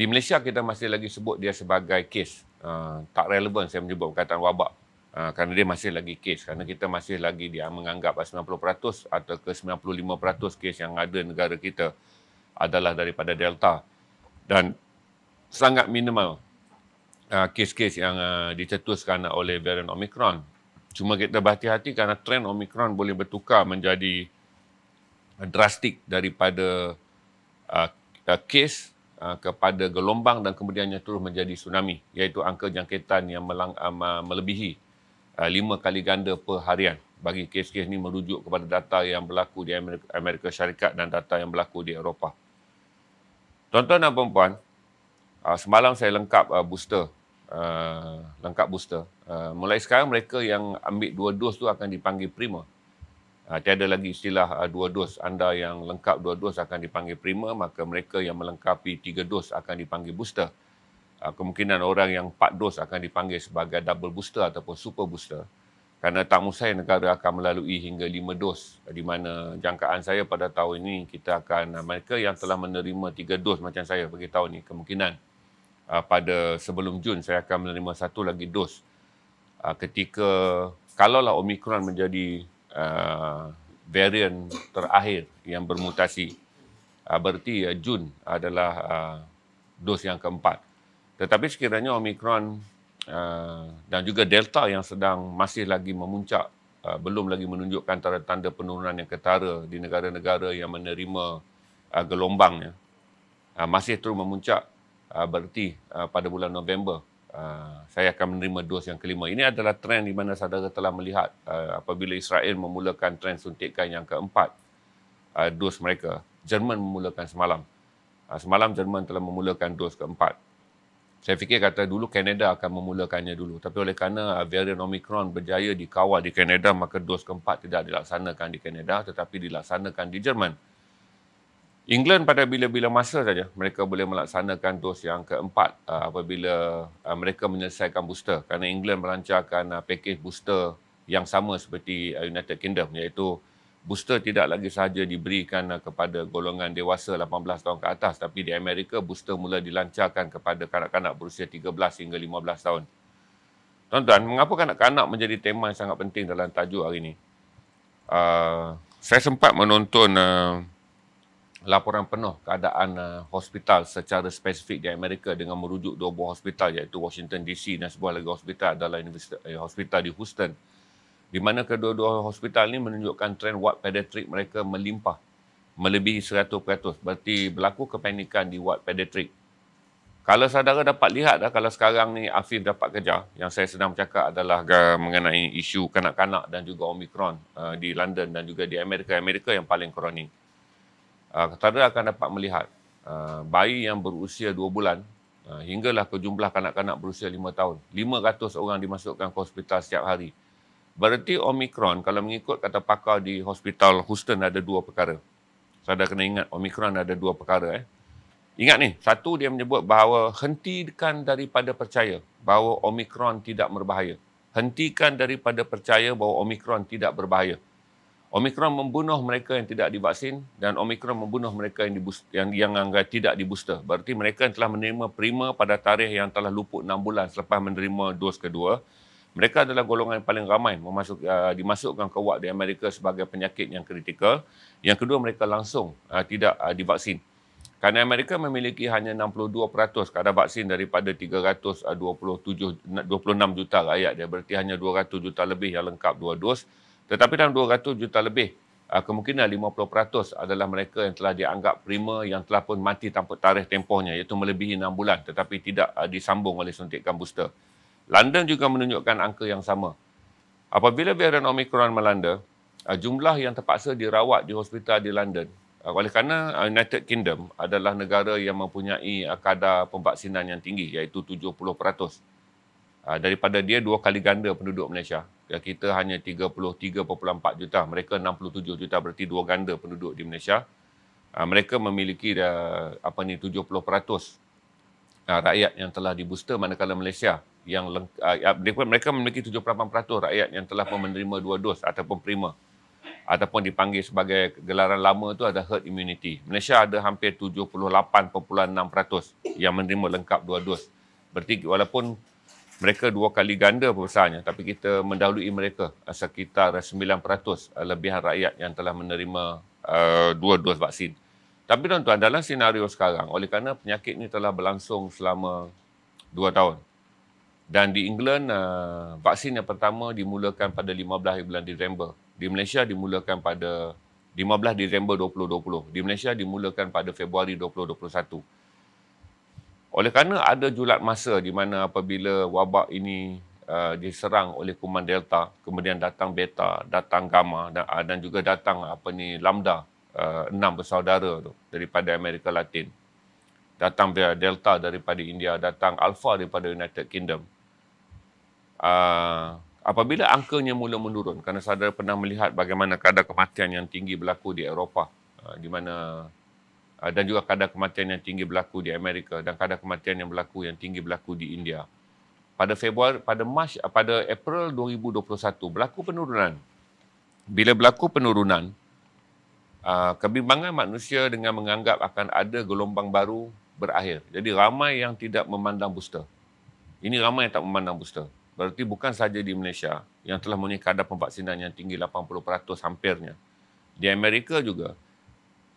Di Malaysia kita masih lagi sebut dia sebagai kes. Tak relevan saya menyebut perkataan wabak. Kerana dia masih lagi kes. Kerana kita masih lagi dia menganggap 90% atau ke 95% kes yang ada negara kita adalah daripada Delta. Dan sangat minimal kes-kes yang dicetuskan oleh varian Omicron. Cuma kita berhati-hati kerana trend Omicron boleh bertukar menjadi drastik daripada kes kepada gelombang dan kemudiannya terus menjadi tsunami, iaitu angka jangkitan yang melebihi 5 kali ganda per harian. Bagi kes-kes ini merujuk kepada data yang berlaku di Amerika Syarikat dan data yang berlaku di Eropah. Tuan-tuan dan puan-puan, semalam saya lengkap booster. Mulai sekarang mereka yang ambil 2 dos tu akan dipanggil prima. Tiada lagi istilah 2 dos. Anda yang lengkap 2 dos akan dipanggil prima, maka mereka yang melengkapi 3 dos akan dipanggil booster. Kemungkinan orang yang 4 dos akan dipanggil sebagai double booster ataupun super booster. Kerana tak mustahil negara akan melalui hingga 5 dos. Di mana jangkaan saya pada tahun ini, kita akan, mereka yang telah menerima 3 dos macam saya bagi tahun ini, kemungkinan pada sebelum Jun saya akan menerima 1 lagi dos. Ketika, kalaulah Omicron menjadi varian terakhir yang bermutasi, berarti Jun adalah dos yang keempat. Tetapi sekiranya Omicron dan juga Delta yang sedang masih lagi memuncak, belum lagi menunjukkan tanda-tanda penurunan yang ketara di negara-negara yang menerima gelombangnya, masih terus memuncak, berarti pada bulan November saya akan menerima dos yang kelima. Ini adalah trend di mana saudara telah melihat apabila Israel memulakan trend suntikan yang keempat dos mereka. Jerman memulakan semalam. Semalam Jerman telah memulakan dos keempat. Saya fikir kata dulu Kanada akan memulakannya dulu. Tapi oleh kerana varian Omicron berjaya dikawal di Kanada, maka dos keempat tidak dilaksanakan di Kanada tetapi dilaksanakan di Jerman. England pada bila-bila masa saja mereka boleh melaksanakan dos yang keempat apabila mereka menyelesaikan booster. Kerana England melancarkan pakej booster yang sama seperti United Kingdom, iaitu booster tidak lagi sahaja diberikan kepada golongan dewasa 18 tahun ke atas, tapi di Amerika booster mula dilancarkan kepada kanak-kanak berusia 13 hingga 15 tahun. Tuan-tuan, mengapa kanak-kanak menjadi tema yang sangat penting dalam tajuk hari ini? Saya sempat menonton laporan penuh keadaan hospital secara spesifik di Amerika dengan merujuk 2 buah hospital, iaitu Washington DC dan sebuah lagi hospital adalah hospital di Houston, di mana kedua-dua hospital ini menunjukkan trend ward pediatrik mereka melimpah melebihi 100%. Berarti berlaku kepanikan di ward pediatrik. Kalau saudara dapat lihat, kalau sekarang ni Afif dapat kejar, yang saya sedang bercakap adalah mengenai isu kanak-kanak dan juga Omicron di London dan juga di Amerika yang paling kronik. Saudara akan dapat melihat bayi yang berusia 2 bulan hinggalah ke jumlah kanak-kanak berusia 5 tahun. 500 orang dimasukkan ke hospital setiap hari. Berarti Omicron, kalau mengikut kata pakar di hospital Houston, ada 2 perkara. Saudara kena ingat, Omicron ada 2 perkara. Ingat ni, satu dia menyebut bahawa hentikan daripada percaya bahawa Omicron tidak berbahaya. Hentikan daripada percaya bahawa Omicron tidak berbahaya. Omicron membunuh mereka yang tidak divaksin dan Omicron membunuh mereka yang tidak dibooster. Berarti mereka yang telah menerima prima pada tarikh yang telah luput 6 bulan selepas menerima dos kedua, mereka adalah golongan yang paling ramai dimasukkan ke ward di Amerika sebagai penyakit yang kritikal. Yang kedua, mereka langsung tidak divaksin. Kerana Amerika memiliki hanya 62% kadar vaksin daripada 326 juta rakyat dia. Berarti hanya 200 juta lebih yang lengkap 2 dos. Tetapi dalam 200 juta lebih, kemungkinan 50% adalah mereka yang telah dianggap prima yang telah pun mati tanpa tarikh tempohnya, iaitu melebihi 6 bulan tetapi tidak disambung oleh suntikan booster. London juga menunjukkan angka yang sama. Apabila varian Omicron melanda, jumlah yang terpaksa dirawat di hospital di London, oleh kerana United Kingdom adalah negara yang mempunyai kadar pemvaksinan yang tinggi, iaitu 70%. Daripada dia 2 kali ganda penduduk Malaysia. Kita hanya 33.4 juta, mereka 67 juta, berarti 2 ganda penduduk di Malaysia. Mereka memiliki 70% rakyat yang telah dibooster, manakala Malaysia yang mereka memiliki 78% rakyat yang telah menerima 2 dos ataupun prima. ataupun dipanggil sebagai gelaran lama tu ada herd immunity. Malaysia ada hampir 78.6% yang menerima lengkap 2 dos. Berarti walaupun mereka 2 kali ganda besarnya, tapi kita mendahului mereka sekitar 9% lebihan rakyat yang telah menerima 2 dos vaksin. Tapi tuan-tuan, dalam senario sekarang, oleh kerana penyakit ini telah berlangsung selama 2 tahun, dan di England, vaksin yang pertama dimulakan pada 15 bulan Disember. Di Malaysia dimulakan pada 15 Disember 2020. Di Malaysia dimulakan pada Februari 2021. Oleh kerana ada julat masa di mana apabila wabak ini diserang oleh kuman Delta, kemudian datang Beta, datang Gamma dan juga datang Lambda, 6 bersaudara tu daripada Amerika Latin. Datang Delta daripada India, datang Alpha daripada United Kingdom. Apabila angkanya mula menurun, kerana saudara pernah melihat bagaimana kadar kematian yang tinggi berlaku di Eropah, di mana dan juga kadar kematian yang tinggi berlaku di Amerika dan kadar kematian yang tinggi berlaku di India. Pada April 2021 berlaku penurunan. Bila berlaku penurunan, kebimbangan manusia dengan menganggap akan ada gelombang baru berakhir. Jadi ramai yang tidak memandang booster. Ini ramai yang tak memandang booster. Berarti bukan sahaja di Malaysia yang telah mempunyai kadar pemvaksinan yang tinggi 80% hampirnya. Di Amerika juga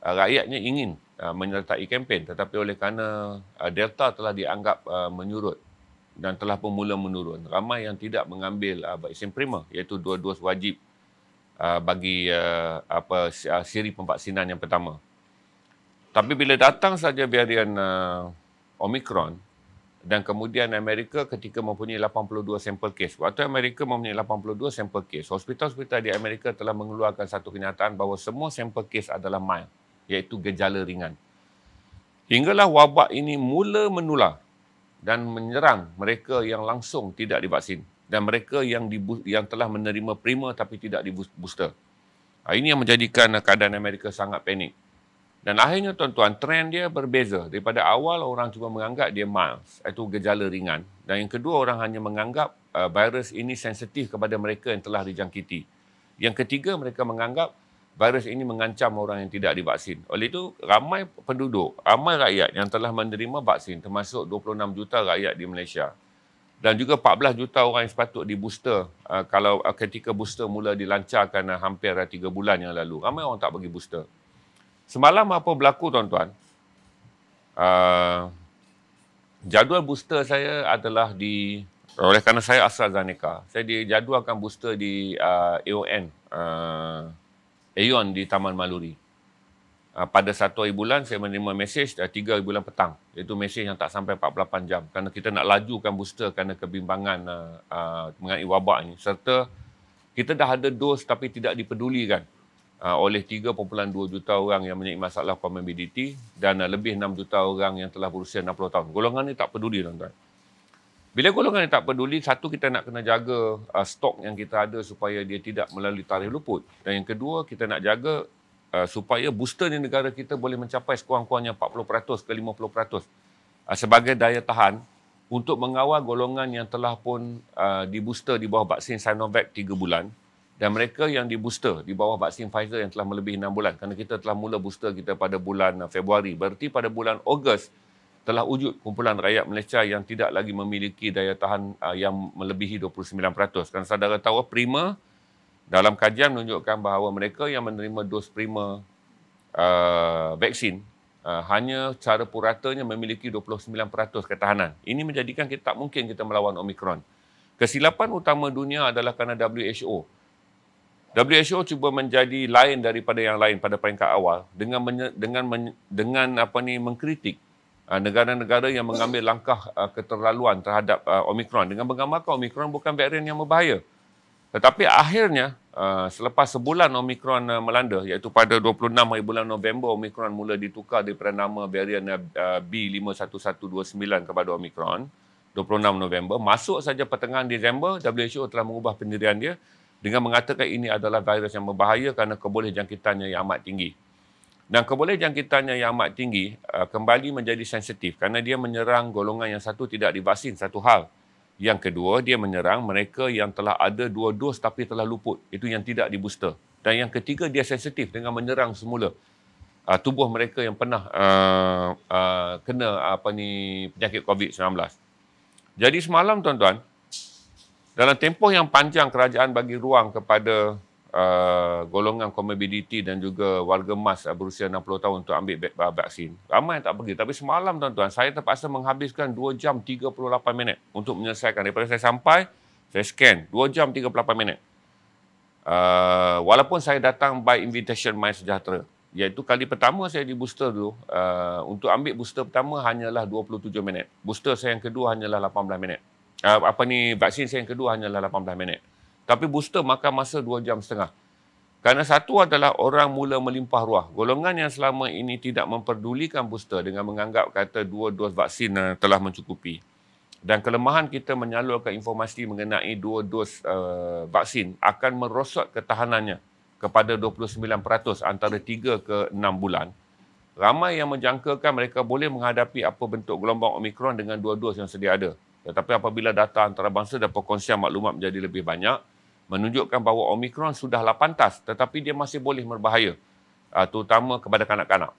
rakyatnya ingin menyertai kempen, tetapi oleh kerana Delta telah dianggap menyurut dan telah pun mula menurun, ramai yang tidak mengambil vaksin prima, iaitu 2 dos wajib bagi siri pemvaksinan yang pertama. Tapi bila datang saja varian Omicron, dan kemudian Amerika ketika mempunyai 82 sampel kes. Waktu Amerika mempunyai 82 sampel kes, hospital-hospital di Amerika telah mengeluarkan satu kenyataan bahawa semua sampel kes adalah mild, iaitu gejala ringan. Hinggalah wabak ini mula menular dan menyerang mereka yang langsung tidak divaksin dan mereka yang telah menerima prima tapi tidak di booster. Ini yang menjadikan keadaan Amerika sangat panik. Dan akhirnya tuan-tuan, trend dia berbeza. Daripada awal orang cuba menganggap dia mild, iaitu gejala ringan. Dan yang kedua, orang hanya menganggap virus ini sensitif kepada mereka yang telah dijangkiti. Yang ketiga, mereka menganggap virus ini mengancam orang yang tidak divaksin. Oleh itu, ramai penduduk, ramai rakyat yang telah menerima vaksin, termasuk 26 juta rakyat di Malaysia. Dan juga 14 juta orang yang sepatut di booster kalau ketika booster mula dilancarkan hampir 3 bulan yang lalu. Ramai orang tak bagi booster. Semalam apa berlaku tuan-tuan? Jadual booster saya adalah oleh kerana saya AstraZeneca, saya dijadualkan booster di Aeon di Taman Maluri. Pada 1 hari bulan saya menerima mesej 3 hari bulan petang. Iaitu mesej yang tak sampai 48 jam. Kerana kita nak lajukan booster kerana kebimbangan mengenai wabak ini. Serta kita dah ada dos tapi tidak dipedulikan oleh 3.2 juta orang yang mempunyai masalah comorbidity dan lebih 6 juta orang yang telah berusia 60 tahun. Golongan ini tak peduli, tuan-tuan. Bila golongan ini tak peduli, satu, kita nak kena jaga stok yang kita ada supaya dia tidak melalui tarikh luput. Dan yang kedua, kita nak jaga supaya booster di negara kita boleh mencapai sekurang-kurangnya 40% ke 50% sebagai daya tahan untuk mengawal golongan yang telah pun di booster di bawah vaksin Sinovac 3 bulan. Dan mereka yang di booster di bawah vaksin Pfizer yang telah melebihi 6 bulan. Kerana kita telah mula booster kita pada bulan Februari. Berarti pada bulan Ogos telah wujud kumpulan rakyat Malaysia yang tidak lagi memiliki daya tahan yang melebihi 29%. Kerana saudara tahu, prima dalam kajian menunjukkan bahawa mereka yang menerima dos prima vaksin hanya secara puratanya memiliki 29% ketahanan. Ini menjadikan kita tak mungkin kita melawan Omicron. Kesilapan utama dunia adalah kerana WHO. WHO cuba menjadi lain daripada yang lain pada peringkat awal dengan mengkritik negara-negara yang mengambil langkah keterlaluan terhadap Omicron dengan menggambarkan Omicron bukan varian yang berbahaya. Tetapi akhirnya selepas sebulan Omicron melanda, iaitu pada 26 hari bulan November, Omicron mula ditukar daripada nama varian B51129 kepada Omicron. 26 November, masuk saja pertengahan Disember, WHO telah mengubah pendirian dia dengan mengatakan ini adalah virus yang berbahaya kerana kebolehjangkitannya yang amat tinggi. Dan kebolehjangkitannya yang amat tinggi kembali menjadi sensitif kerana dia menyerang golongan yang satu tidak divaksin, satu hal. Yang kedua, dia menyerang mereka yang telah ada 2 dos tapi telah luput. Itu yang tidak di booster. Dan yang ketiga, dia sensitif dengan menyerang semula tubuh mereka yang pernah kena penyakit COVID-19. Jadi semalam tuan-tuan, dalam tempoh yang panjang kerajaan bagi ruang kepada golongan comorbidity dan juga warga emas berusia 60 tahun untuk ambil vaksin. Ramai yang tak pergi. Tapi semalam tuan-tuan, saya terpaksa menghabiskan 2 jam 38 minit untuk menyelesaikan. Daripada saya sampai, saya scan 2 jam 38 minit. Walaupun saya datang by invitation MySejahtera, iaitu kali pertama saya di booster dulu, untuk ambil booster pertama hanyalah 27 minit. Booster saya yang kedua hanyalah 18 minit. Vaksin saya yang kedua hanyalah 18 minit. Tapi booster makan masa 2 jam setengah. Kerana satu adalah orang mula melimpah ruah. Golongan yang selama ini tidak memperdulikan booster dengan menganggap kata 2 dos vaksin telah mencukupi. Dan kelemahan kita menyalurkan informasi mengenai 2 dos vaksin akan merosot ketahanannya kepada 29% antara 3 ke 6 bulan. Ramai yang menjangkakan mereka boleh menghadapi apa bentuk gelombang Omicron dengan 2 dos yang sedia ada. Tetapi apabila data antarabangsa dan perkongsian maklumat menjadi lebih banyak, menunjukkan bahawa Omicron sudahlah pantas tetapi dia masih boleh berbahaya, terutama kepada kanak-kanak.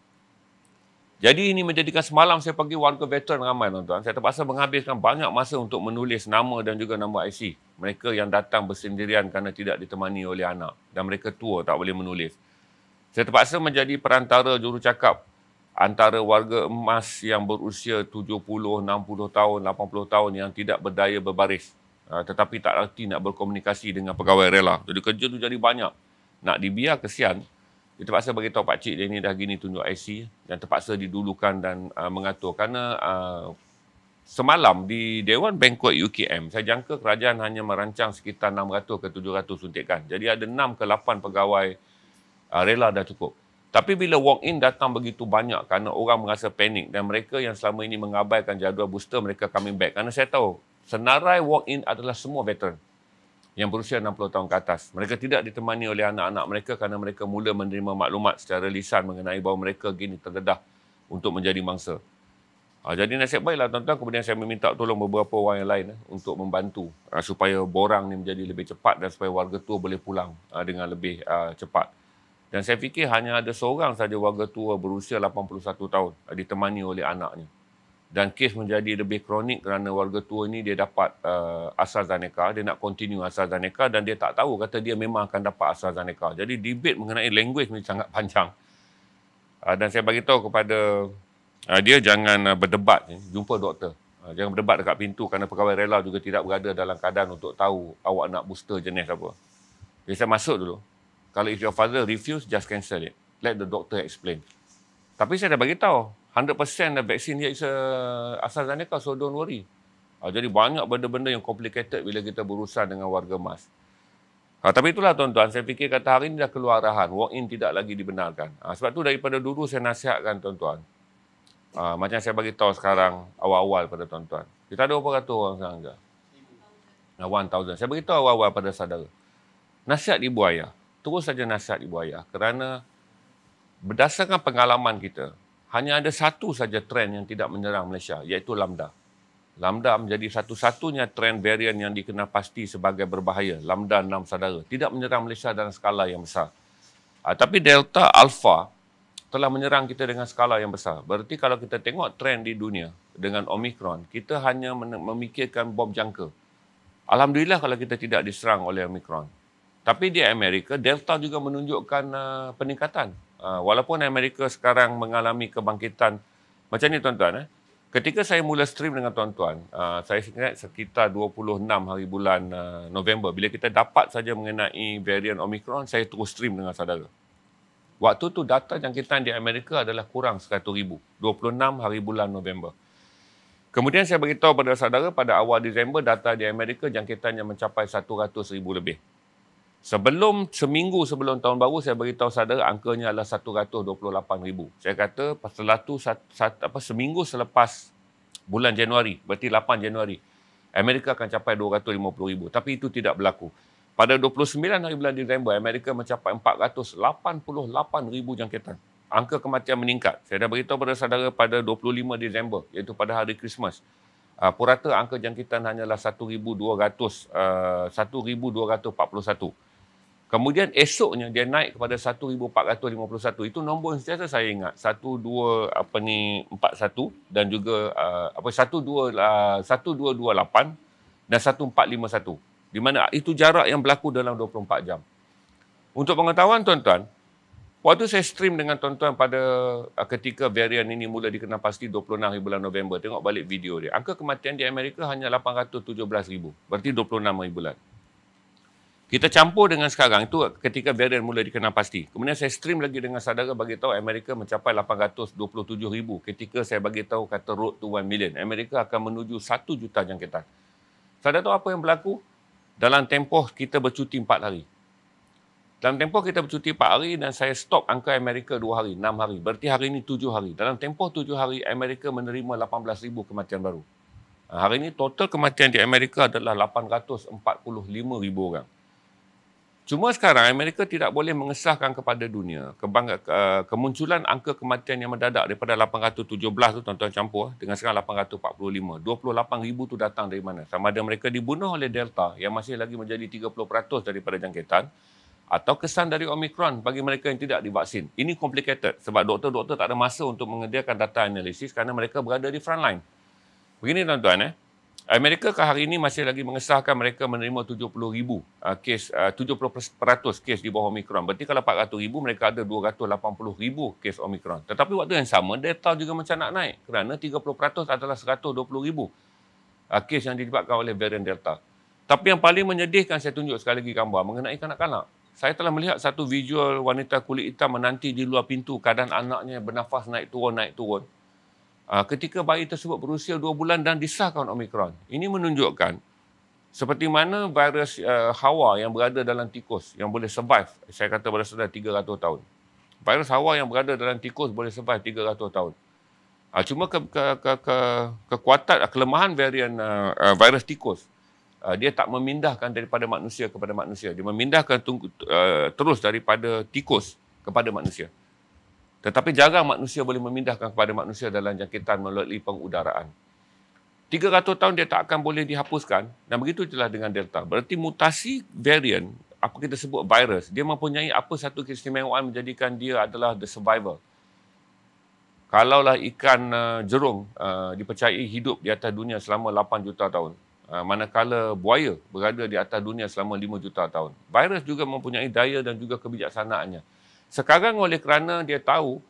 Jadi ini menjadikan semalam saya pergi warga veteran ramai tuan-tuan. Saya terpaksa menghabiskan banyak masa untuk menulis nama dan juga nombor IC. Mereka yang datang bersendirian kerana tidak ditemani oleh anak. Dan mereka tua tak boleh menulis. Saya terpaksa menjadi perantara jurucakap antara warga emas yang berusia 70, 60 tahun, 80 tahun yang tidak berdaya berbaris. Tetapi tak erti nak berkomunikasi dengan pegawai rela. Jadi kerja tu jadi banyak. Nak dibiar kesian. Dia terpaksa beritahu pakcik dia ni dah gini tunjuk IC dan terpaksa didulukan dan mengatur. Kerana semalam di Dewan Banquet UKM, saya jangka kerajaan hanya merancang sekitar 600 ke 700 suntikan. Jadi ada 6 ke 8 pegawai rela dah cukup. Tapi bila walk-in datang begitu banyak kerana orang merasa panik dan mereka yang selama ini mengabaikan jadual booster, mereka coming back. Kerana saya tahu, senarai walk-in adalah semua veteran yang berusia 60 tahun ke atas. Mereka tidak ditemani oleh anak-anak mereka kerana mereka mula menerima maklumat secara lisan mengenai bahawa mereka kini terdedah untuk menjadi mangsa. Jadi nasib baiklah tuan-tuan, kemudian saya meminta tolong beberapa orang yang lain untuk membantu supaya borang ni menjadi lebih cepat dan supaya warga tua boleh pulang dengan lebih cepat. Dan saya fikir hanya ada seorang saja warga tua berusia 81 tahun ditemani oleh anaknya. Dan kes menjadi lebih kronik kerana warga tua ini dia dapat AstraZeneca, dia nak continue AstraZeneca dan dia tak tahu kata dia memang akan dapat AstraZeneca. Jadi debate mengenai language ni sangat panjang. Dan saya bagi tahu kepada dia jangan berdebat, jumpa doktor. Jangan berdebat dekat pintu kerana pegawai rela juga tidak berada dalam keadaan untuk tahu awak nak booster jenis apa. Jadi saya masuk dulu. Kalau if your father refuse, just cancel it. Let the doctor explain. Tapi saya dah bagi tahu 100% the vaccine here is AstraZeneca, so don't worry. Jadi banyak benda-benda yang complicated bila kita berurusan dengan warga emas. Tapi itulah tuan-tuan, saya fikir kata hari ini dah keluar arahan, walk-in tidak lagi dibenarkan. Sebab tu daripada dulu saya nasihatkan tuan-tuan. Macam saya bagi tahu sekarang awal-awal pada tuan-tuan. Kita ada berapa ratus orang sekarang je? 1,000. Saya beritahu awal-awal pada saudara. Nasihat ibu ayah. Terus saja nasihat ibu ayah. Kerana berdasarkan pengalaman kita, hanya ada satu saja trend yang tidak menyerang Malaysia, iaitu Lambda. Lambda menjadi satu-satunya trend varian yang dikenal pasti sebagai berbahaya. Lambda 6 saudara. Tidak menyerang Malaysia dalam skala yang besar. Tapi Delta, Alpha telah menyerang kita dengan skala yang besar. Berarti kalau kita tengok trend di dunia dengan Omicron, kita hanya memikirkan bom jangka. Alhamdulillah kalau kita tidak diserang oleh Omicron. Tapi di Amerika, Delta juga menunjukkan peningkatan. Walaupun Amerika sekarang mengalami kebangkitan. Macam ni tuan-tuan. Ketika saya mula stream dengan tuan-tuan, saya ingat sekitar 26 hari bulan November. Bila kita dapat saja mengenai varian Omicron, saya terus stream dengan saudara. Waktu tu data jangkitan di Amerika adalah kurang 100,000. 26 hari bulan November. Kemudian saya beritahu pada saudara pada awal Disember data di Amerika jangkitannya mencapai 100,000 lebih. Seminggu sebelum tahun baru saya beritahu saudara angkanya adalah 128,000. Saya kata setelah tu seminggu selepas bulan Januari, berarti 8 Januari, Amerika akan capai 250,000. Tapi itu tidak berlaku. Pada 29 hari bulan Disember, Amerika mencapai 488,000 jangkitan. Angka kematian meningkat. Saya dah beritahu pada saudara pada 25 Disember, iaitu pada hari Christmas. Purata angka jangkitan hanyalah 1,241. Kemudian esoknya dia naik kepada 1451. Itu nombor yang sentiasa saya ingat. 41 dan juga 1228 dan 1451. Di mana itu jarak yang berlaku dalam 24 jam. Untuk pengetahuan tuan-tuan, waktu saya stream dengan tuan-tuan pada ketika varian ini mula dikenal pasti 26 hari bulan November, tengok balik video dia. Angka kematian di Amerika hanya 817,000. Berarti 26 hari bulan. Kita campur dengan sekarang, itu ketika varian mula dikenal pasti. Kemudian saya stream lagi dengan saudara bagi tahu Amerika mencapai 827,000 ketika saya bagi tahu kata road to 1 million. Amerika akan menuju 1 juta jangkitan. Saudara tahu apa yang berlaku? Dalam tempoh kita bercuti 4 hari. Dalam tempoh kita bercuti 4 hari dan saya stop angka Amerika 2 hari, 6 hari. Berarti hari ini 7 hari. Dalam tempoh 7 hari, Amerika menerima 18,000 kematian baru. Hari ini total kematian di Amerika adalah 845,000 orang. Cuma sekarang Amerika tidak boleh mengesahkan kepada dunia kemunculan angka kematian yang mendadak daripada 817 tu tuan-tuan campur dengan sekarang 845. 28,000 tu datang dari mana? Sama ada mereka dibunuh oleh Delta yang masih lagi menjadi 30% daripada jangkitan atau kesan dari Omicron bagi mereka yang tidak divaksin. Ini complicated sebab doktor-doktor tak ada masa untuk menyediakan data analisis kerana mereka berada di front line. Begini tuan-tuan, Amerika ke hari ini masih lagi mengesahkan mereka menerima 70,000 kes, 70% kes di bawah Omicron. Berarti kalau 400,000, mereka ada 280,000 kes Omicron. Tetapi waktu yang sama, Delta juga macam nak naik kerana 30% adalah 120,000 kes yang disebabkan oleh varian Delta. Tapi yang paling menyedihkan, saya tunjuk sekali lagi gambar mengenai kanak-kanak. Saya telah melihat satu visual wanita kulit hitam menanti di luar pintu keadaan anaknya bernafas naik turun. Ketika bayi tersebut berusia 2 bulan dan disahkan Omicron. Ini menunjukkan seperti mana virus Hawa yang berada dalam tikus yang boleh survive, saya kata pada saudara 300 tahun. Virus Hawa yang berada dalam tikus boleh survive 300 tahun. Cuma kekuatan, kelemahan varian virus tikus, dia tak memindahkan daripada manusia kepada manusia. Dia memindahkan terus daripada tikus kepada manusia. Tetapi jarang manusia boleh memindahkan kepada manusia dalam jangkitan melalui pengudaraan. 300 tahun dia tak akan boleh dihapuskan dan begitu jelas dengan Delta. Berarti mutasi varian, apa kita sebut virus, dia mempunyai apa satu keistimewaan menjadikan dia adalah the survivor. Kalaulah ikan jerung dipercayai hidup di atas dunia selama 8 juta tahun. Manakala buaya berada di atas dunia selama 5 juta tahun. Virus juga mempunyai daya dan juga kebijaksanaannya. Sekarang oleh kerana dia tahu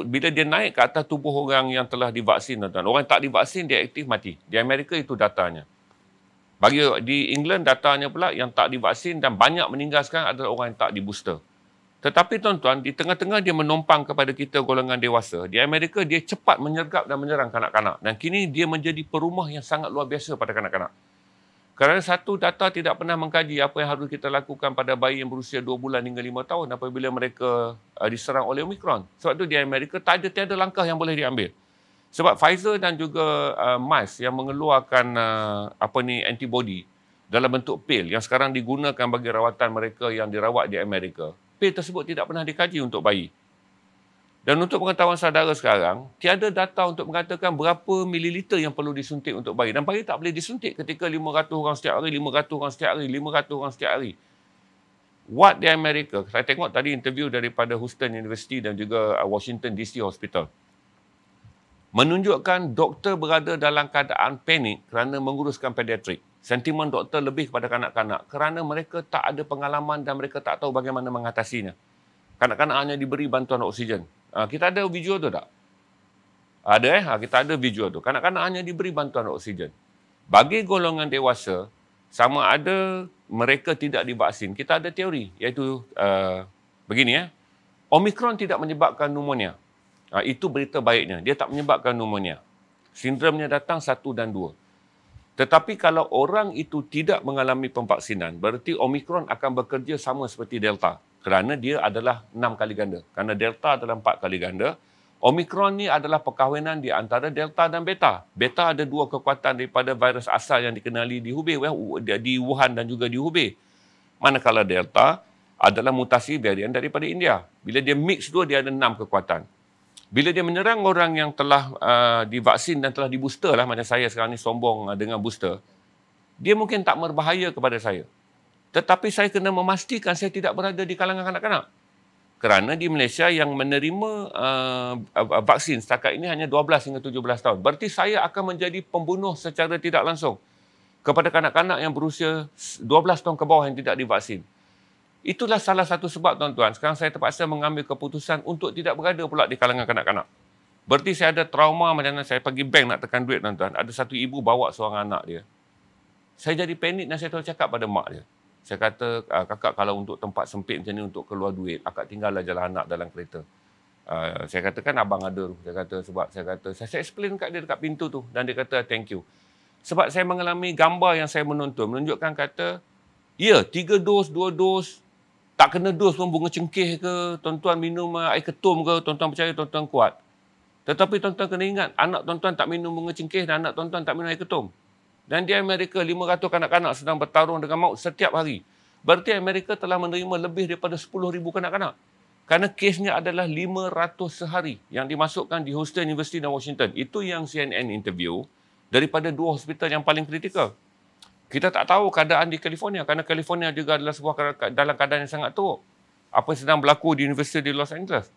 bila dia naik ke atas tubuh orang yang telah divaksin, orang yang tak divaksin dia aktif mati. Di Amerika itu datanya. Di England datanya pula yang tak divaksin dan banyak meninggal sekarang adalah orang yang tak di-booster. Tetapi tuan-tuan, di tengah-tengah dia menumpang kepada kita golongan dewasa. Di Amerika dia cepat menyergap dan menyerang kanak-kanak. Dan kini dia menjadi perumah yang sangat luar biasa pada kanak-kanak. Kerana satu, data tidak pernah mengkaji apa yang harus kita lakukan pada bayi yang berusia 2 bulan hingga 5 tahun apabila mereka diserang oleh Omicron. Sebab itu di Amerika tiada langkah yang boleh diambil. Sebab Pfizer dan juga Merck yang mengeluarkan antibody dalam bentuk pil yang sekarang digunakan bagi rawatan mereka yang dirawat di Amerika. Pil tersebut tidak pernah dikaji untuk bayi. Dan untuk pengetahuan saudara sekarang, tiada data untuk mengatakan berapa mililiter yang perlu disuntik untuk bayi. Dan bayi tak boleh disuntik ketika 500 orang setiap hari, 500 orang setiap hari, 500 orang setiap hari. Watt di Amerika, saya tengok tadi interview daripada Houston University dan juga Washington DC Hospital. Menunjukkan doktor berada dalam keadaan panik kerana menguruskan pediatrik. Sentimen doktor lebih kepada kanak-kanak kerana mereka tak ada pengalaman dan mereka tak tahu bagaimana mengatasinya. Kanak-kanak hanya diberi bantuan oksigen. Kita ada video tu tak? Ada kita ada video tu. Kanak-kanak hanya diberi bantuan oksigen. Bagi golongan dewasa, sama ada mereka tidak divaksin, kita ada teori iaitu begini Omicron tidak menyebabkan pneumonia. Itu berita baiknya. Dia tak menyebabkan pneumonia. Sindromnya datang 1 dan 2. Tetapi kalau orang itu tidak mengalami pemvaksinan, berarti Omicron akan bekerja sama seperti Delta. Kerana dia adalah 6 kali ganda. Kerana Delta adalah 4 kali ganda. Omicron ni adalah perkahwinan di antara Delta dan Beta. Beta ada 2 kekuatan daripada virus asal yang dikenali di Hubei, di Wuhan dan juga di Hubei. Manakala Delta adalah mutasi varian daripada India. Bila dia mix 2, dia ada 6 kekuatan. Bila dia menyerang orang yang telah divaksin dan telah di-booster lah, macam saya sekarang ni sombong dengan booster, dia mungkin tak berbahaya kepada saya. Tetapi saya kena memastikan saya tidak berada di kalangan kanak-kanak. Kerana di Malaysia yang menerima vaksin setakat ini hanya 12 hingga 17 tahun. Berarti saya akan menjadi pembunuh secara tidak langsung kepada kanak-kanak yang berusia 12 tahun ke bawah yang tidak divaksin. Itulah salah satu sebab, tuan-tuan. Sekarang saya terpaksa mengambil keputusan untuk tidak berada pula di kalangan kanak-kanak. Berarti saya ada trauma macam mana saya pergi bank nak tekan duit, tuan-tuan. Ada satu ibu bawa seorang anak dia. Saya jadi panik dan saya terus cakap pada mak dia. Saya kata, kakak kalau untuk tempat sempit macam ni untuk keluar duit, akak tinggallah jalan anak dalam kereta. Saya kata, kan abang ada tu. Saya explain kat dia dekat pintu tu. Dan dia kata, thank you. Sebab saya mengalami gambar yang saya menonton. Menunjukkan kata, ya, 3 dos, 2 dos. Tak kena dos pun bunga cengkeh ke, tuan-tuan minum air ketum ke, tuan-tuan percaya tuan-tuan kuat. Tetapi tuan-tuan kena ingat, anak tuan-tuan tak minum bunga cengkeh dan anak tuan-tuan tak minum air ketum. Dan di Amerika, 500 kanak-kanak sedang bertarung dengan maut setiap hari. Berarti Amerika telah menerima lebih daripada 10,000 kanak-kanak. Kerana kesnya adalah 500 sehari yang dimasukkan di Houston University dan Washington. Itu yang CNN interview daripada 2 hospital yang paling kritikal. Kita tak tahu keadaan di California kerana California juga adalah sebuah dalam keadaan yang sangat teruk. Apa yang sedang berlaku di University di Los Angeles.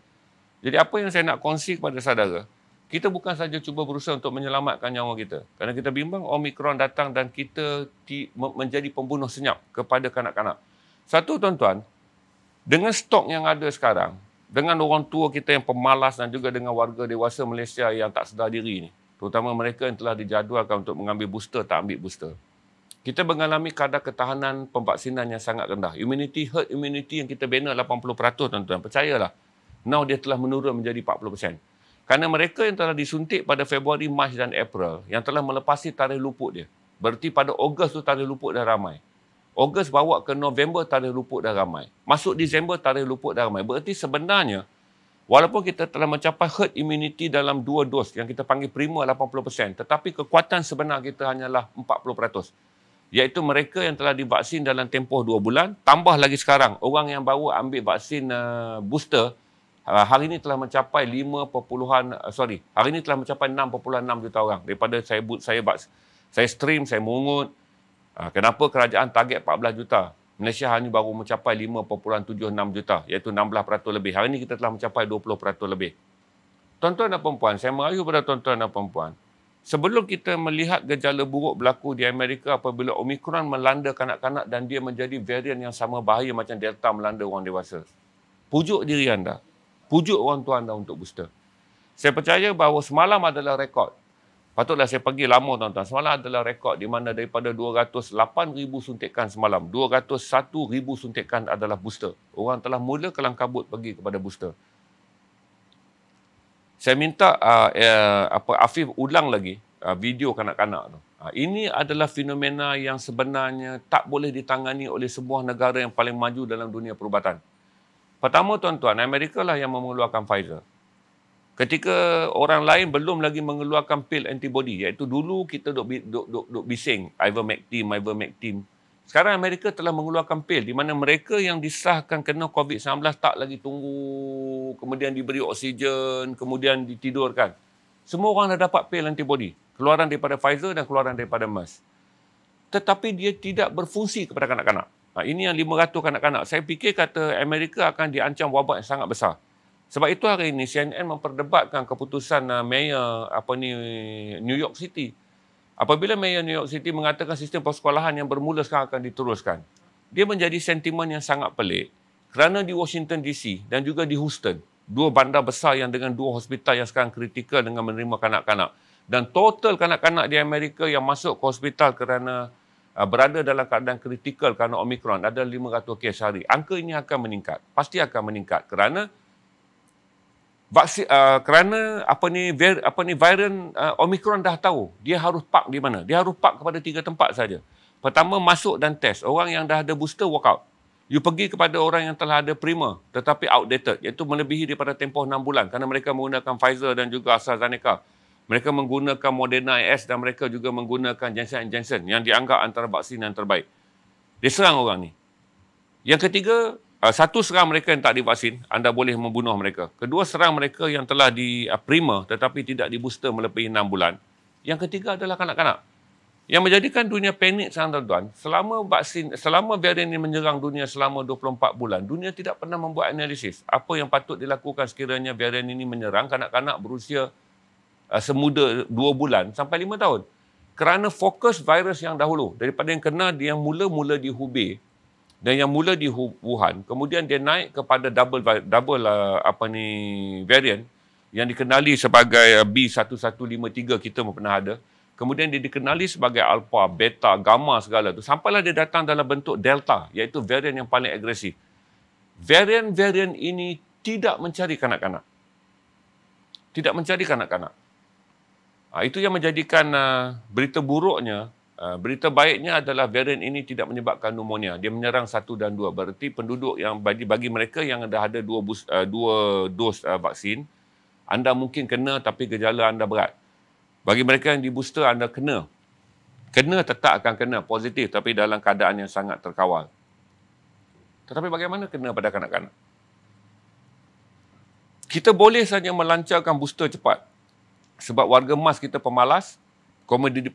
Jadi apa yang saya nak kongsi kepada saudara, kita bukan saja cuba berusaha untuk menyelamatkan nyawa kita. Kerana kita bimbang Omicron datang dan kita menjadi pembunuh senyap kepada kanak-kanak. Satu, tuan-tuan, dengan stok yang ada sekarang, dengan orang tua kita yang pemalas dan juga dengan warga dewasa Malaysia yang tak sedar diri ni, terutama mereka yang telah dijadualkan untuk mengambil booster, tak ambil booster. Kita mengalami kadar ketahanan pemvaksinan yang sangat rendah. Herd immunity yang kita bina 80%, tuan-tuan. Percayalah, now dia telah menurun menjadi 40%. Kerana mereka yang telah disuntik pada Februari, Mac dan April, yang telah melepasi tarikh luput dia. Berarti pada Ogos tu tarikh luput dah ramai. Ogos bawa ke November, tarikh luput dah ramai. Masuk Disember, tarikh luput dah ramai. Berarti sebenarnya, walaupun kita telah mencapai herd immunity dalam 2 dos, yang kita panggil prima 80%, tetapi kekuatan sebenar kita hanyalah 40%. Iaitu mereka yang telah divaksin dalam tempoh 2 bulan, tambah lagi sekarang, orang yang baru ambil vaksin booster, hari ini telah mencapai 6.6 juta orang. Daripada saya stream, saya mungut. Kenapa kerajaan target 14 juta? Malaysia hanya baru mencapai 5.76 juta, iaitu 16% lebih. Hari ini kita telah mencapai 20% lebih. Tuan-tuan dan perempuan, saya merayu pada tuan-tuan dan perempuan. Sebelum kita melihat gejala buruk berlaku di Amerika apabila Omicron melanda kanak-kanak dan dia menjadi varian yang sama bahaya macam Delta melanda orang dewasa. Pujuk diri anda. Pujuk orang tua anda untuk booster. Saya percaya bahawa semalam adalah rekod. Patutlah saya pergi lama, tuan-tuan. Semalam adalah rekod di mana daripada 208,000 suntikan semalam, 201,000 suntikan adalah booster. Orang telah mula kelang kabut pergi kepada booster. Saya minta Afif ulang lagi video kanak-kanak tu. Ini adalah fenomena yang sebenarnya tak boleh ditangani oleh sebuah negara yang paling maju dalam dunia perubatan. Pertama, tuan-tuan, Amerika lah yang mengeluarkan Pfizer. Ketika orang lain belum lagi mengeluarkan pil antibody, iaitu dulu kita duk bising, ivermectin. Sekarang Amerika telah mengeluarkan pil di mana mereka yang disahkan kena COVID-19 tak lagi tunggu, kemudian diberi oksigen, kemudian ditidurkan. Semua orang dah dapat pil antibody. Keluaran daripada Pfizer dan keluaran daripada Merck. Tetapi dia tidak berfungsi kepada kanak-kanak. Ini yang 500 kanak-kanak. Saya fikir kata Amerika akan diancam wabak yang sangat besar. Sebab itu hari ini CNN memperdebatkan keputusan Mayor New York City. Apabila Mayor New York City mengatakan sistem persekolahan yang bermula sekarang akan diteruskan. Dia menjadi sentimen yang sangat pelik. Kerana di Washington DC dan juga di Houston, 2 bandar besar yang dengan 2 hospital yang sekarang kritikal dengan menerima kanak-kanak. Dan total kanak-kanak di Amerika yang masuk ke hospital kerana berada dalam keadaan kritikal kerana Omicron ada 500 kes hari. Angka ini akan meningkat. Pasti akan meningkat kerana varian Omicron dah tahu dia harus park di mana. Dia harus park kepada 3 tempat saja. Pertama, masuk dan test. Orang yang dah ada booster walk out. You pergi kepada orang yang telah ada prima tetapi outdated, iaitu melebihi daripada tempoh 6 bulan kerana mereka menggunakan Pfizer dan juga AstraZeneca. Mereka menggunakan Moderna AS dan mereka juga menggunakan Johnson & Johnson yang dianggap antara vaksin yang terbaik. Dia serang orang ni. Yang ketiga, satu, serang mereka yang tak divaksin, anda boleh membunuh mereka. Kedua, serang mereka yang telah di prima tetapi tidak di booster melebihi 6 bulan. Yang ketiga adalah kanak-kanak. Yang menjadikan dunia panik sekarang tuan-tuan, selama varian ini menyerang dunia selama 24 bulan, dunia tidak pernah membuat analisis apa yang patut dilakukan sekiranya varian ini menyerang kanak-kanak berusia semuda 2 bulan sampai 5 tahun. Kerana fokus virus yang dahulu, daripada yang mula-mula di Hubei dan yang mula di Wuhan, kemudian dia naik kepada double varian yang dikenali sebagai B1153, kita pun pernah ada. Kemudian dia dikenali sebagai alpha, beta, gamma segala tu. Sampailah dia datang dalam bentuk delta, iaitu varian yang paling agresif. Varian-varian ini tidak mencari kanak-kanak. Tidak mencari kanak-kanak. Itu yang menjadikan berita buruknya. Berita baiknya adalah varian ini tidak menyebabkan pneumonia. Dia menyerang 1 dan 2. Berarti penduduk yang bagi mereka yang dah ada 2 dos vaksin, anda mungkin kena tapi gejala anda berat. Bagi mereka yang di booster, anda kena. Kena tetap akan kena positif tapi dalam keadaan yang sangat terkawal. Tetapi bagaimana kena pada kanak-kanak? Kita boleh saja melancarkan booster cepat. Sebab warga emas kita pemalas,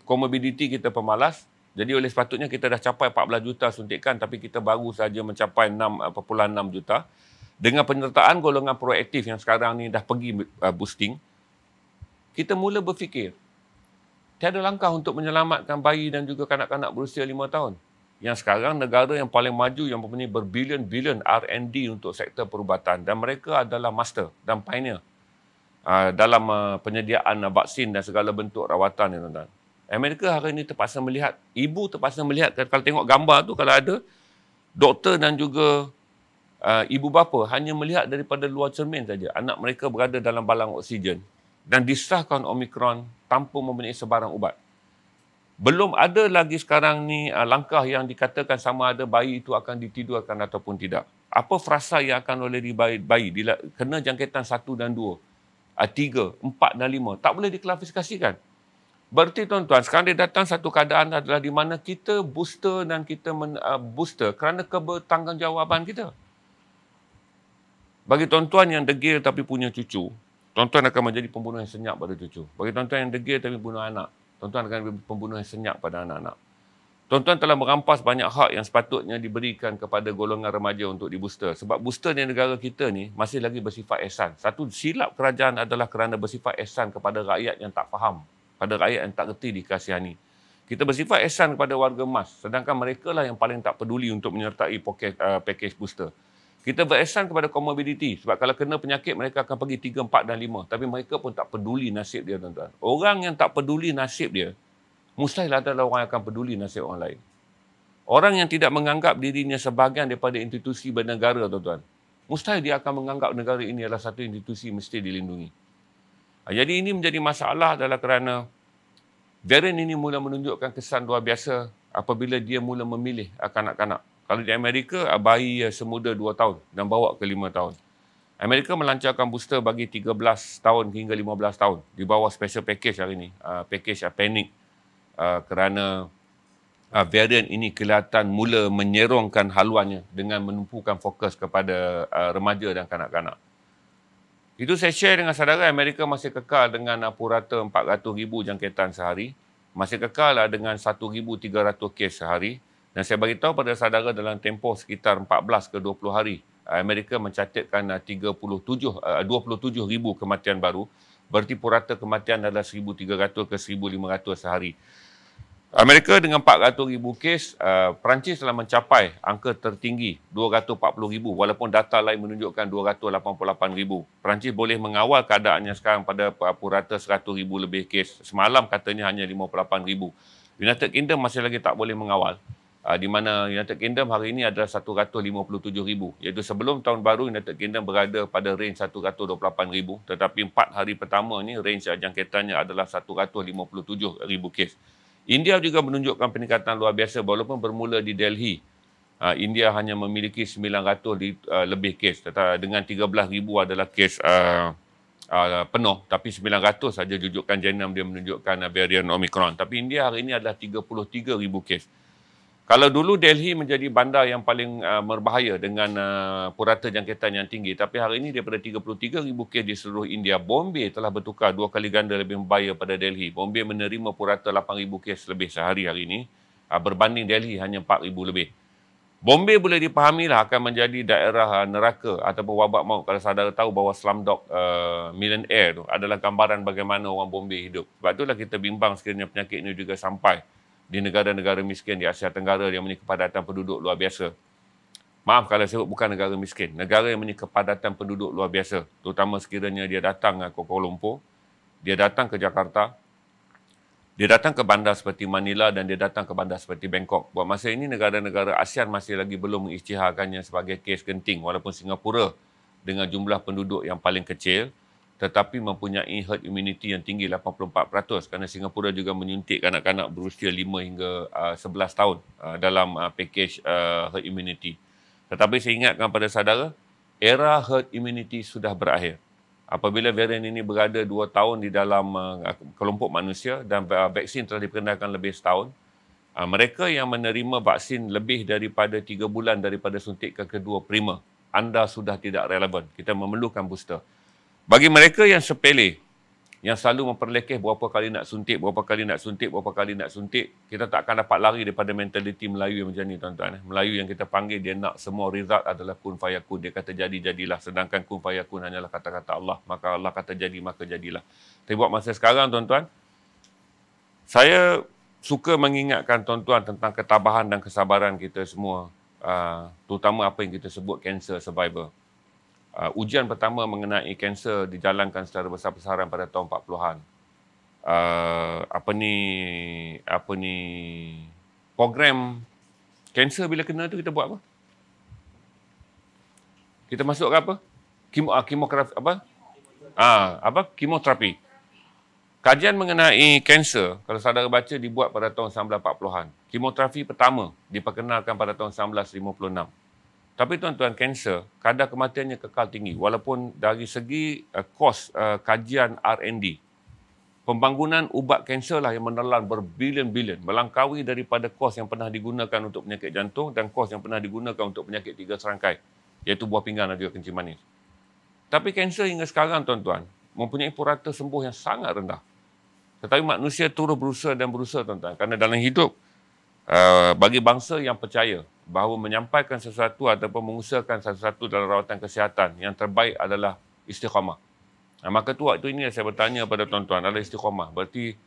comorbidity kita pemalas. Jadi oleh sepatutnya kita dah capai 14 juta suntikan tapi kita baru saja mencapai 6.6 juta. Dengan penyertaan golongan proaktif yang sekarang ni dah pergi boosting, kita mula berfikir, tiada langkah untuk menyelamatkan bayi dan juga kanak-kanak berusia 5 tahun. Yang sekarang negara yang paling maju yang mempunyai berbilion-bilion R&D untuk sektor perubatan dan mereka adalah master dan pioneer dalam penyediaan vaksin dan segala bentuk rawatan ni, tuan-tuan. Amerika hari ini terpaksa melihat, ibu terpaksa melihat, kalau tengok gambar tu kalau ada, doktor dan juga ibu bapa hanya melihat daripada luar cermin saja anak mereka berada dalam balang oksigen dan disahkan Omicron tanpa mempunyai sebarang ubat. Belum ada lagi sekarang ni langkah yang dikatakan sama ada bayi itu akan ditidurkan ataupun tidak. Apa frasa yang akan oleh bayi bila kena jangkitan 1 dan 2, 3, 4 dan 5. Tak boleh diklasifikasikan. Berarti tuan-tuan, sekarang dia datang satu keadaan adalah di mana kita booster dan kita booster kerana kebertanggungjawatan kita. Bagi tuan-tuan yang degil tapi punya cucu, tuan-tuan akan menjadi pembunuh yang senyap pada cucu. Bagi tuan-tuan yang degil tapi bunuh anak, tuan-tuan akan menjadi pembunuh yang senyap pada anak-anak. Tuan-tuan telah merampas banyak hak yang sepatutnya diberikan kepada golongan remaja untuk dibooster. Sebab booster di negara kita ni masih lagi bersifat ihsan. Satu silap kerajaan adalah kerana bersifat ihsan kepada rakyat yang tak faham, pada rakyat yang tak reti dikasihani. Kita bersifat ihsan kepada warga emas, sedangkan mereka lah yang paling tak peduli untuk menyertai package booster. Kita berihsan kepada comorbidity. Sebab kalau kena penyakit, mereka akan pergi 3, 4 dan 5. Tapi mereka pun tak peduli nasib dia, tuan-tuan. Orang yang tak peduli nasib dia, mustahil adalah orang yang akan peduli nasib orang lain. Orang yang tidak menganggap dirinya sebahagian daripada institusi bernegara, tuan-tuan, mustahil dia akan menganggap negara ini adalah satu institusi mesti dilindungi. Jadi ini menjadi masalah adalah kerana varian ini mula menunjukkan kesan luar biasa apabila dia mula memilih kanak-kanak. Kalau di Amerika, bayi semuda 2 tahun dan bawa ke 5 tahun. Amerika melancarkan booster bagi 13 tahun hingga 15 tahun di bawah special package hari ini. Package panik kerana varian ini kelihatan mula menyerongkan haluannya dengan menumpukan fokus kepada remaja dan kanak-kanak. Itu saya share dengan saudara, Amerika masih kekal dengan purata 400,000 jangkitan sehari. Masih kekal dengan 1,300 kes sehari. Dan saya beritahu pada saudara dalam tempoh sekitar 14 ke 20 hari, Amerika mencatatkan 27,000 kematian baru. Berarti purata kematian adalah 1,300 ke 1,500 sehari. Amerika dengan 400,000 kes, Perancis telah mencapai angka tertinggi 240,000 walaupun data lain menunjukkan 288,000. Perancis boleh mengawal keadaannya sekarang pada purata 100,000 lebih kes. Semalam katanya hanya 58,000. United Kingdom masih lagi tak boleh mengawal. Di mana United Kingdom hari ini adalah 157,000. Iaitu sebelum tahun baru United Kingdom berada pada range 128,000. Tetapi 4 hari pertama ni range jangkitannya adalah 157,000 kes. India juga menunjukkan peningkatan luar biasa walaupun bermula di Delhi. India hanya memiliki 900 lebih kes. Dengan 13,000 adalah kes penuh. Tapi 900 saja jujukan Genome dia menunjukkan varian Omicron. Tapi India hari ini adalah 33,000 kes. Kalau dulu Delhi menjadi bandar yang paling berbahaya dengan purata jangkitan yang tinggi, tapi hari ini daripada 33,000 kes di seluruh India, Bombay telah bertukar 2 kali ganda lebih berbahaya pada Delhi. Bombay menerima purata 8,000 kes lebih sehari hari ini, berbanding Delhi hanya 4,000 lebih. Bombay boleh dipahamilah akan menjadi daerah neraka ataupun wabak maut kalau saudara tahu bahawa Slumdog Millionaire tu adalah gambaran bagaimana orang Bombay hidup. Sebab itulah kita bimbang sekiranya penyakit ini juga sampai di negara-negara miskin di Asia Tenggara yang mempunyai kepadatan penduduk luar biasa. Maaf kalau saya sebut bukan negara miskin, negara yang mempunyai kepadatan penduduk luar biasa, terutama sekiranya dia datang ke Kuala Lumpur, dia datang ke Jakarta, dia datang ke bandar seperti Manila dan dia datang ke bandar seperti Bangkok. Buat masa ini negara-negara ASEAN masih lagi belum mengisytiharkannya sebagai kes genting, walaupun Singapura dengan jumlah penduduk yang paling kecil tetapi mempunyai herd immunity yang tinggi 84% kerana Singapura juga menyuntik kanak-kanak berusia 5 hingga 11 tahun dalam package herd immunity. Tetapi saya ingatkan pada saudara, era herd immunity sudah berakhir. Apabila varian ini berada 2 tahun di dalam kelompok manusia dan vaksin telah diperkenalkan lebih setahun, mereka yang menerima vaksin lebih daripada 3 bulan daripada suntikan kedua prima, anda sudah tidak relevan. Kita memerlukan booster. Bagi mereka yang sepele, yang selalu memperlekeh berapa kali nak suntik, kita tak akan dapat lari daripada mentaliti Melayu yang macam ni, tuan-tuan. Melayu yang kita panggil, dia nak semua result adalah kun fayakun. Dia kata jadi, jadilah. Sedangkan kun fayakun hanyalah kata-kata Allah. Maka Allah kata jadi, maka jadilah. Tapi buat masa sekarang, tuan-tuan, saya suka mengingatkan tuan-tuan tentang ketabahan dan kesabaran kita semua, terutama apa yang kita sebut cancer survivor. Ujian pertama mengenai kanser dijalankan secara besar-besaran pada tahun 40-an. Program kanser bila kena tu kita buat apa? Kita masuk ke apa? Kemoterapi. Kajian mengenai kanser, kalau saudara baca, dibuat pada tahun 1940-an. Kemoterapi pertama diperkenalkan pada tahun 1956. Tapi tuan-tuan, kanser, kadar kematiannya kekal tinggi. Walaupun dari segi kos kajian R&D, pembangunan ubat kanser lah yang menelan berbilion-bilion, melangkaui daripada kos yang pernah digunakan untuk penyakit jantung dan kos yang pernah digunakan untuk penyakit 3 serangkai, iaitu buah pinggang dan juga kencing manis. Tapi kanser hingga sekarang, tuan-tuan, mempunyai purata sembuh yang sangat rendah. Tetapi manusia terus berusaha dan berusaha, tuan-tuan. Kerana dalam hidup, bagi bangsa yang percaya bahawa menyampaikan sesuatu ataupun mengusahakan sesuatu dalam rawatan kesihatan, yang terbaik adalah istiqamah. Maka tu waktu ini saya bertanya pada tuan-tuan, adalah istiqamah. Berarti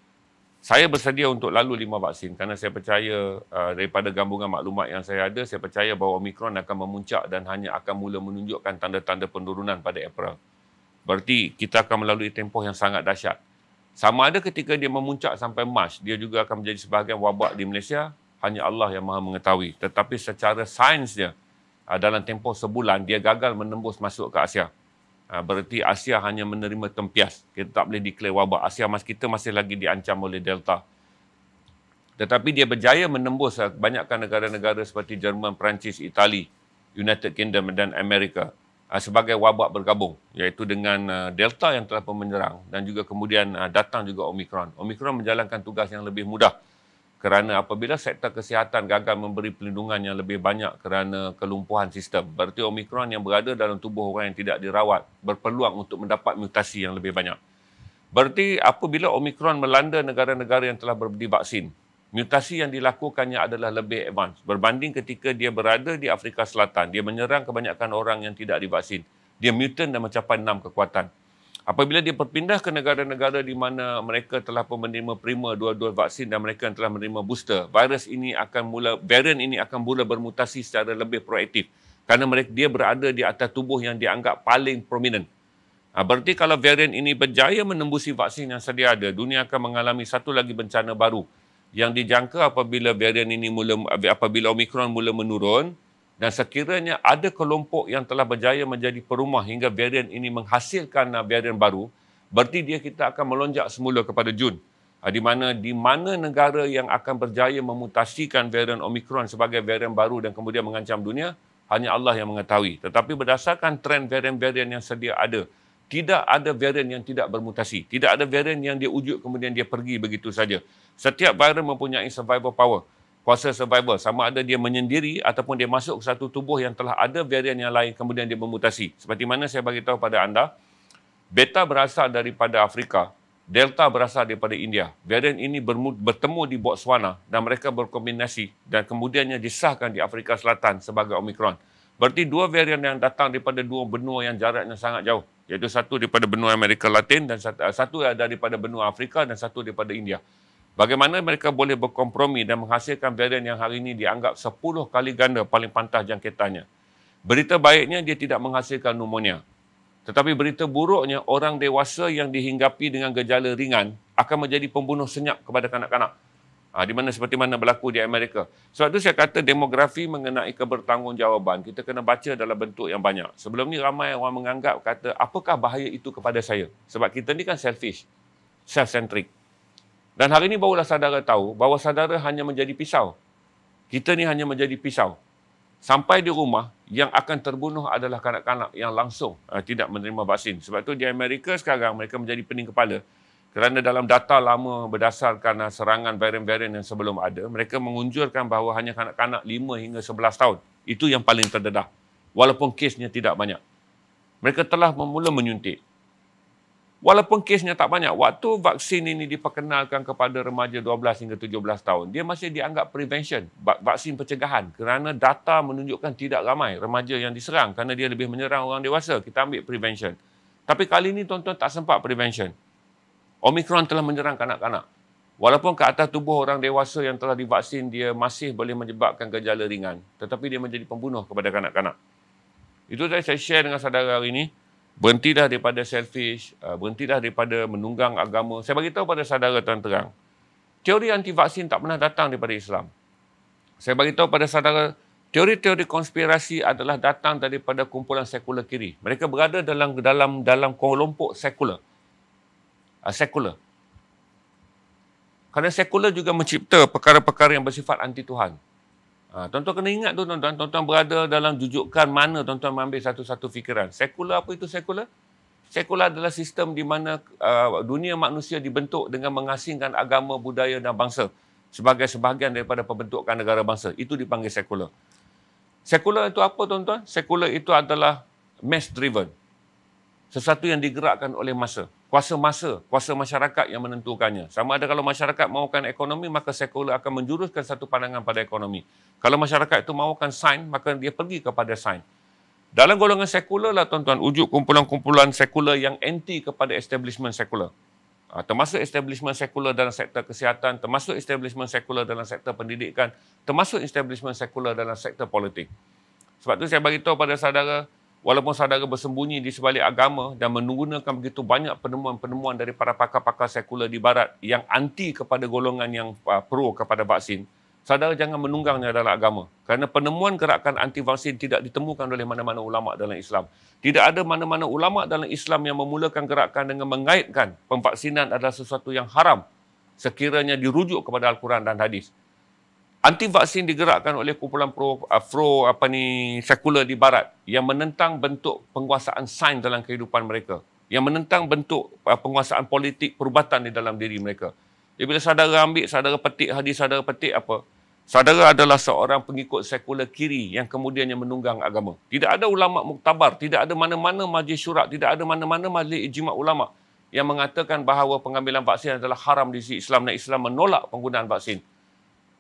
saya bersedia untuk lalu 5 vaksin kerana saya percaya daripada gabungan maklumat yang saya ada, saya percaya bahawa Omicron akan memuncak dan hanya akan mula menunjukkan tanda-tanda penurunan pada April. Berarti kita akan melalui tempoh yang sangat dahsyat. Sama ada ketika dia memuncak sampai Mac, dia juga akan menjadi sebahagian wabak di Malaysia, hanya Allah yang maha mengetahui. Tetapi secara sainsnya, dalam tempoh sebulan, dia gagal menembus masuk ke Asia. Berarti Asia hanya menerima tempias. Kita tak boleh declare wabak. Asia kita masih lagi diancam oleh Delta. Tetapi dia berjaya menembus kebanyakan negara-negara seperti Jerman, Perancis, Itali, United Kingdom dan Amerika sebagai wabak bergabung, iaitu dengan Delta yang telah menyerang dan juga kemudian datang juga Omicron. Omicron menjalankan tugas yang lebih mudah kerana apabila sektor kesihatan gagal memberi perlindungan yang lebih banyak kerana kelumpuhan sistem, berarti Omicron yang berada dalam tubuh orang yang tidak dirawat berpeluang untuk mendapat mutasi yang lebih banyak. Berarti apabila Omicron melanda negara-negara yang telah divaksin, mutasi yang dilakukannya adalah lebih advance berbanding ketika dia berada di Afrika Selatan. Dia menyerang kebanyakan orang yang tidak divaksin. Dia mutant dan mencapai 6 kekuatan. Apabila dia berpindah ke negara-negara di mana mereka telah menerima prima 2 dos vaksin dan mereka yang telah menerima booster, varian ini akan mula bermutasi secara lebih proaktif kerana dia berada di atas tubuh yang dianggap paling prominent. Berarti kalau varian ini berjaya menembusi vaksin yang sedia ada, dunia akan mengalami satu lagi bencana baru yang dijangka apabila apabila Omicron mula menurun. Dan sekiranya ada kelompok yang telah berjaya menjadi perumah hingga varian ini menghasilkan varian baru, berarti kita akan melonjak semula kepada Jun. Di mana negara yang akan berjaya memutasikan varian Omicron sebagai varian baru dan kemudian mengancam dunia, hanya Allah yang mengetahui. Tetapi berdasarkan trend varian-varian yang sedia ada, tidak ada varian yang tidak bermutasi. Tidak ada varian yang dia wujud kemudian dia pergi begitu saja. Setiap varian mempunyai survival power. kuasa survival. Sama ada dia menyendiri ataupun dia masuk ke satu tubuh yang telah ada varian yang lain kemudian dia bermutasi. Seperti mana saya bagi tahu pada anda, Beta berasal daripada Afrika, Delta berasal daripada India. Varian ini bertemu di Botswana dan mereka berkombinasi dan kemudiannya disahkan di Afrika Selatan sebagai Omicron. Berarti dua varian yang datang daripada dua benua yang jaraknya sangat jauh, iaitu satu daripada benua Amerika Latin dan satu daripada benua Afrika dan satu daripada India. Bagaimana mereka boleh berkompromi dan menghasilkan varian yang hari ini dianggap 10 kali ganda paling pantas jangkitannya. Berita baiknya dia tidak menghasilkan pneumonia. Tetapi berita buruknya orang dewasa yang dihinggapi dengan gejala ringan akan menjadi pembunuh senyap kepada kanak-kanak. Di mana seperti mana berlaku di Amerika. Sebab itu saya kata demografi mengenai kebertanggungjawaban kita kena baca dalam bentuk yang banyak. Sebelum ni ramai orang menganggap kata apakah bahaya itu kepada saya? Sebab kita ni kan selfish, self-centric. Dan hari ini barulah saudara tahu bahawa saudara hanya menjadi pisau. Kita ni hanya menjadi pisau. Sampai di rumah, yang akan terbunuh adalah kanak-kanak yang langsung tidak menerima vaksin. Sebab itu di Amerika sekarang mereka menjadi pening kepala. Kerana dalam data lama berdasarkan serangan varian-varian yang sebelum ada, mereka mengunjurkan bahawa hanya kanak-kanak 5 hingga 11 tahun. Itu yang paling terdedah. Walaupun kesnya tidak banyak. Mereka telah memula menyuntik. Walaupun kesnya tak banyak, waktu vaksin ini diperkenalkan kepada remaja 12 hingga 17 tahun, dia masih dianggap prevention, vaksin pencegahan. Kerana data menunjukkan tidak ramai remaja yang diserang kerana dia lebih menyerang orang dewasa. Kita ambil prevention. Tapi kali ini tuan-tuan tak sempat prevention. Omicron telah menyerang kanak-kanak. Walaupun ke atas tubuh orang dewasa yang telah divaksin, dia masih boleh menyebabkan gejala ringan. Tetapi dia menjadi pembunuh kepada kanak-kanak. Itu saya share dengan saudara hari ini. Berhentilah daripada selfish, berhentilah daripada menunggang agama. Saya bagi tahu pada saudara terang-terang, teori anti-vaksin tak pernah datang daripada Islam. Saya bagi tahu pada saudara, teori-teori konspirasi adalah datang daripada kumpulan sekular kiri. Mereka berada dalam kelompok sekular. Sekular. Kerana sekular juga mencipta perkara-perkara yang bersifat anti Tuhan. Tuan-tuan kena ingat tu tuan-tuan. Tuan-tuan berada dalam jujukan mana tuan-tuan mengambil satu-satu fikiran. Sekular, apa itu sekular? Sekular adalah sistem di mana dunia manusia dibentuk dengan mengasingkan agama, budaya dan bangsa sebagai sebahagian daripada pembentukan negara bangsa. Itu dipanggil sekular. Sekular itu apa tuan-tuan? Sekular itu adalah mass driven. Sesuatu yang digerakkan oleh masa, kuasa masyarakat yang menentukannya. Sama ada kalau masyarakat mahukan ekonomi, maka sekular akan menjuruskan satu pandangan pada ekonomi. Kalau masyarakat itu mahukan sains, maka dia pergi kepada sains. Dalam golongan sekular lah tuan-tuan, wujud kumpulan-kumpulan sekular yang anti kepada establishment sekular. Termasuk establishment sekular dalam sektor kesihatan, termasuk establishment sekular dalam sektor pendidikan, termasuk establishment sekular dalam sektor politik. Sebab itu saya beritahu pada saudara, walaupun saudara bersembunyi di sebalik agama dan menggunakan begitu banyak penemuan-penemuan dari para pakar-pakar sekular di barat yang anti kepada golongan yang pro kepada vaksin, saudara jangan menunggangnya dalam agama. Kerana penemuan gerakan anti vaksin tidak ditemukan oleh mana-mana ulama dalam Islam. Tidak ada mana-mana ulama dalam Islam yang memulakan gerakan dengan mengaitkan pemvaksinan adalah sesuatu yang haram sekiranya dirujuk kepada Al-Quran dan hadis. Anti vaksin digerakkan oleh kumpulan sekular di barat yang menentang bentuk penguasaan sains dalam kehidupan mereka, yang menentang bentuk penguasaan politik perubatan di dalam diri mereka. Jadi bila saudara ambil, saudara petik hadis, saudara petik apa? Saudara adalah seorang pengikut sekular kiri yang kemudiannya menunggang agama. Tidak ada ulama muktabar, tidak ada mana-mana majlis syura, tidak ada mana-mana majlis ijma' ulama yang mengatakan bahawa pengambilan vaksin adalah haram di sisi Islam dan Islam menolak penggunaan vaksin.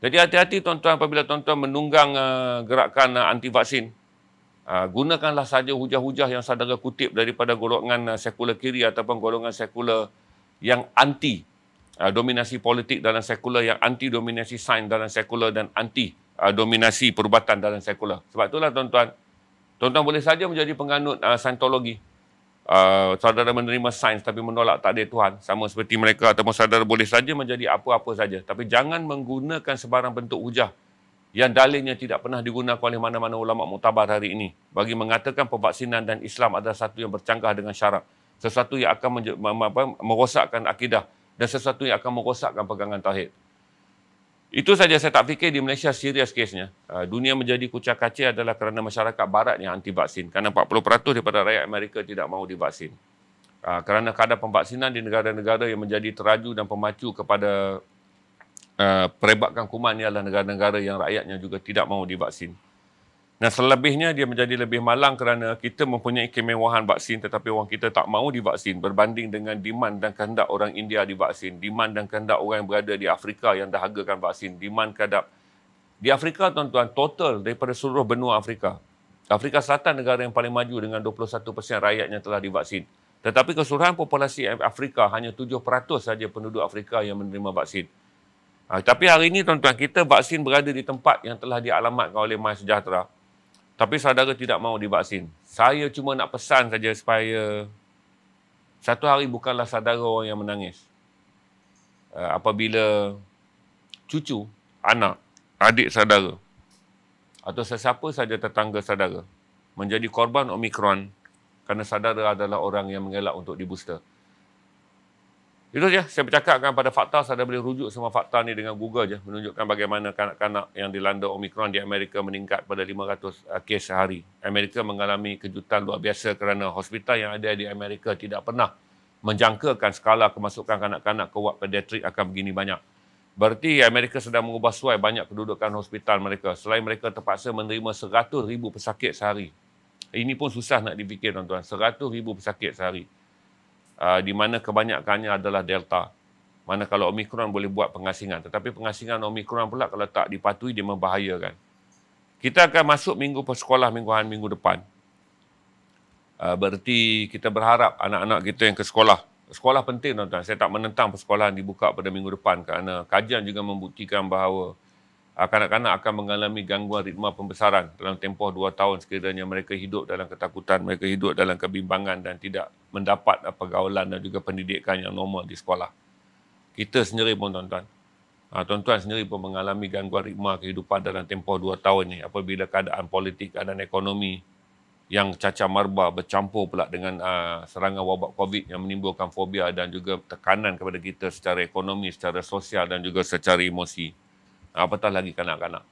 Jadi hati-hati tuan-tuan apabila tuan-tuan menunggang gerakan anti vaksin. Gunakanlah saja hujah-hujah yang saudara kutip daripada golongan sekular kiri ataupun golongan sekular yang anti dominasi politik dalam sekular, yang anti dominasi sains dalam sekular dan anti dominasi perubatan dalam sekular. Sebab itulah tuan-tuan, tuan-tuan boleh saja menjadi penganut Scientology. Saudara menerima sains tapi menolak takdir Tuhan, sama seperti mereka, ataupun saudara boleh saja menjadi apa-apa saja, tapi jangan menggunakan sebarang bentuk hujah yang dalilnya tidak pernah digunakan oleh mana-mana ulama muktabar hari ini bagi mengatakan pemvaksinan dan Islam adalah satu yang bercanggah dengan syarak, sesuatu yang akan merosakkan akidah dan sesuatu yang akan merosakkan pegangan tauhid. Itu saja, saya tak fikir di Malaysia serius kesnya. Dunia menjadi kucak-kacir adalah kerana masyarakat barat yang anti vaksin. Kerana 40% daripada rakyat Amerika tidak mahu divaksin. Kerana kadar pemvaksinan di negara-negara yang menjadi teraju dan pemacu kepada perebakkan kuman ni adalah negara-negara yang rakyatnya juga tidak mahu divaksin. Nah, selebihnya dia menjadi lebih malang kerana kita mempunyai kemewahan vaksin tetapi orang kita tak mahu divaksin berbanding dengan demand dan kehendak orang India divaksin, demand dan kehendak orang yang berada di Afrika yang dahagakan vaksin, demand kehendak di Afrika, tuan-tuan, total daripada seluruh benua Afrika. Afrika Selatan negara yang paling maju dengan 21% rakyatnya telah divaksin. Tetapi keseluruhan populasi Afrika hanya 7% saja penduduk Afrika yang menerima vaksin. Tapi hari ini, tuan-tuan, kita vaksin berada di tempat yang telah dialamatkan oleh MySejahtera. Tapi saudara tidak mahu divaksin. Saya cuma nak pesan saja supaya satu hari bukanlah saudara orang yang menangis. Apabila cucu, anak, adik saudara atau sesiapa saja tetangga saudara menjadi korban Omicron kerana saudara adalah orang yang mengelak untuk di-booster. Itu saja saya bercakapkan pada fakta. Saudara boleh rujuk semua fakta ni dengan Google je, menunjukkan bagaimana kanak-kanak yang dilanda Omicron di Amerika meningkat pada 500 kes sehari. Amerika mengalami kejutan luar biasa kerana hospital yang ada di Amerika tidak pernah menjangkakan skala kemasukan kanak-kanak ke ward pediatrik akan begini banyak. Berarti Amerika sedang mengubah suai banyak kedudukan hospital mereka. Selain mereka terpaksa menerima 100,000 pesakit sehari. Ini pun susah nak dipikir, tuan-tuan. 100,000 pesakit sehari. Di mana kebanyakannya adalah Delta. Mana kalau Omicron boleh buat pengasingan. Tetapi pengasingan Omicron pula kalau tak dipatuhi dia membahayakan. Kita akan masuk minggu persekolah mingguan minggu depan. Berarti kita berharap anak-anak kita yang ke sekolah. Sekolah penting, tuan-tuan. Saya tak menentang persekolahan dibuka pada minggu depan kerana kajian juga membuktikan bahawa kanak-kanak akan mengalami gangguan ritma pembesaran dalam tempoh 2 tahun sekiranya mereka hidup dalam ketakutan, mereka hidup dalam kebimbangan dan tidak mendapat pergaulan dan juga pendidikan yang normal di sekolah. Kita sendiri pun, tuan-tuan. Tuan-tuan sendiri pun mengalami gangguan ritma kehidupan dalam tempoh 2 tahun ni apabila keadaan politik, keadaan ekonomi yang cacah marba bercampur pula dengan serangan wabak COVID yang menimbulkan fobia dan juga tekanan kepada kita secara ekonomi, secara sosial dan juga secara emosi. Apatah lagi kanak-kanak.